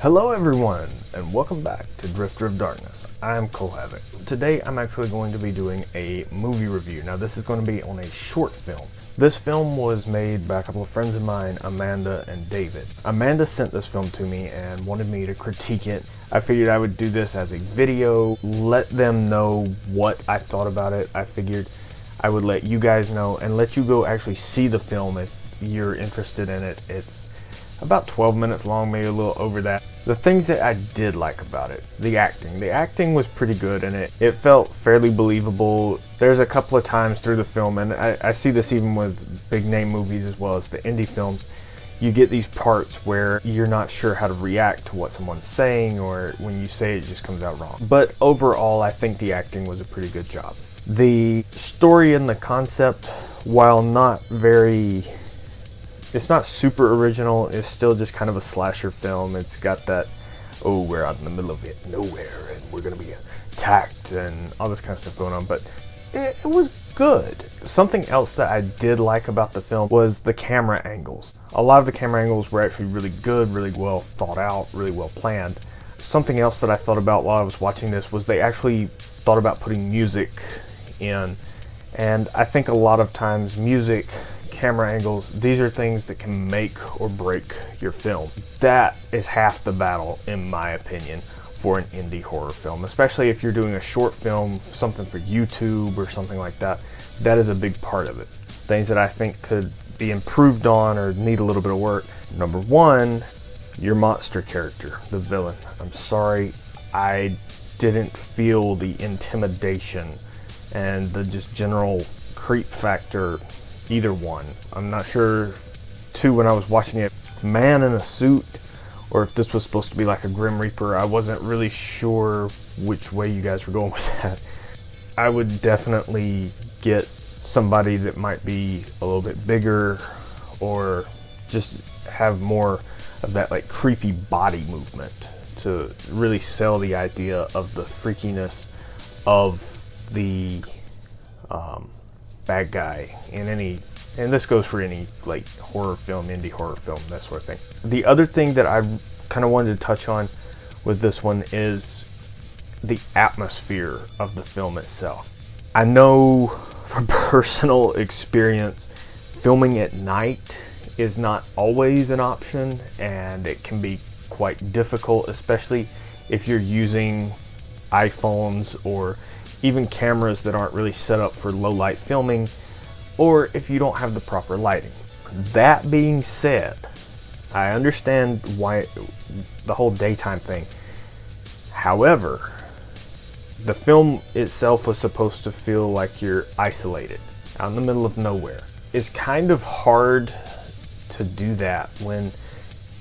Hello everyone, and welcome back to Drifter of Darkness. I'm Havoc. Today I'm actually going to be doing a movie review. Now this is going to be on a short film. This film was made by a couple of friends of mine, Amanda and David. Amanda sent this film to me and wanted me to critique it. I figured I would do this as a video, let them know what I thought about it. I figured I would let you guys know and let you go actually see the film if you're interested in it. It's about 12 minutes long, maybe a little over that. The things that I did like about it, the acting was pretty good in it. It felt fairly believable. There's a couple of times through the film, and I see this even with big name movies as well as the indie films, you get these parts where you're not sure how to react to what someone's saying, or when you say it just comes out wrong. But overall, I think the acting was a pretty good job. The story and the concept, while not very... it's not super original, it's still just kind of a slasher film. It's got that, oh, we're out in the middle of nowhere and we're gonna be attacked and all this kind of stuff going on, but it was good. Something else that I did like about the film was the camera angles. A lot of the camera angles were actually really good, really well thought out, really well planned. Something else that I thought about while I was watching this was they actually thought about putting music in, and I think a lot of times music, camera angles, these are things that can make or break your film. That is half the battle, in my opinion, for an indie horror film, especially if you're doing a short film, something for YouTube or something like that. That is a big part of it. Things that I think could be improved on or need a little bit of work. Number one, your monster character, the villain. I'm sorry, I didn't feel the intimidation and the just general creep factor, either one. I'm not sure too when I was watching it, man in a suit, or if this was supposed to be like a Grim Reaper. I wasn't really sure which way you guys were going with that. I would definitely get somebody that might be a little bit bigger or just have more of that like creepy body movement to really sell the idea of the freakiness of the bad guy in any, and this goes for any like horror film, indie horror film, that sort of thing. The other thing that I kind of wanted to touch on with this one is the atmosphere of the film itself. I know from personal experience, filming at night is not always an option, and it can be quite difficult, especially if you're using iPhones or even cameras that aren't really set up for low light filming, or if you don't have the proper lighting. That being said, I understand why the whole daytime thing. However, the film itself was supposed to feel like you're isolated, out in the middle of nowhere. It's kind of hard to do that when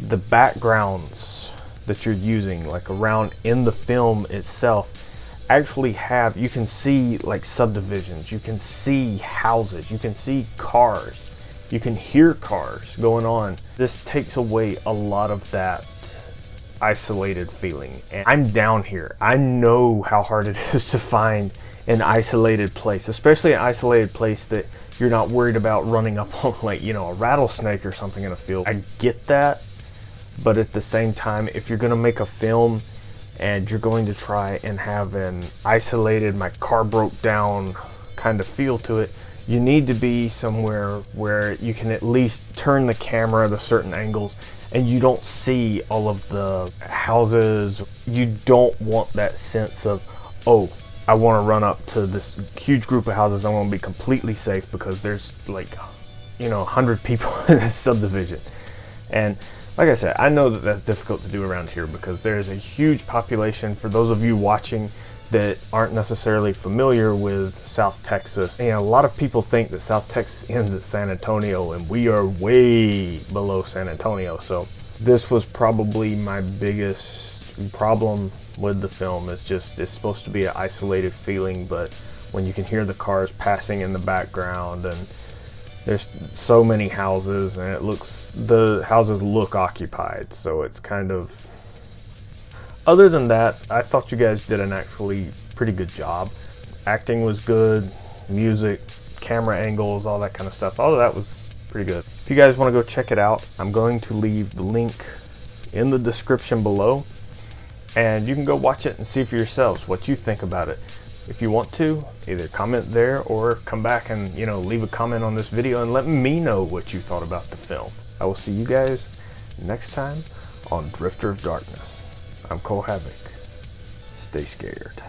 the backgrounds that you're using, like around in the film itself, actually have, you can see like subdivisions, you can see houses, you can see cars, you can hear cars going on. This takes away a lot of that isolated feeling. And I'm down here. I know how hard it is to find an isolated place, especially an isolated place that you're not worried about running up on, like, you know, a rattlesnake or something in a field. I get that, but at the same time, if you're gonna make a film and you're going to try and have an isolated, my car broke down kind of feel to it, you need to be somewhere where you can at least turn the camera at certain angles and you don't see all of the houses. You don't want that sense of, oh, I want to run up to this huge group of houses, I want to be completely safe because there's like, you know, 100 people in this subdivision. And like I said, I know that that's difficult to do around here because there's a huge population. For those of you watching that aren't necessarily familiar with South Texas, and a lot of people think that South Texas ends at San Antonio, and we are way below San Antonio. So this was probably my biggest problem with the film. It's just, it's supposed to be an isolated feeling, but when you can hear the cars passing in the background and there's so many houses and the houses look occupied, so it's kind of... Other than that, I thought you guys did an actually pretty good job. Acting was good, music, camera angles, all that kind of stuff. All of that was pretty good. If you guys want to go check it out, I'm going to leave the link in the description below, and you can go watch it and see for yourselves what you think about it. If you want to, either comment there or come back and, you know, leave a comment on this video and let me know what you thought about the film. I will see you guys next time on Drifter of Darkness. I'm Havoc. Stay scared.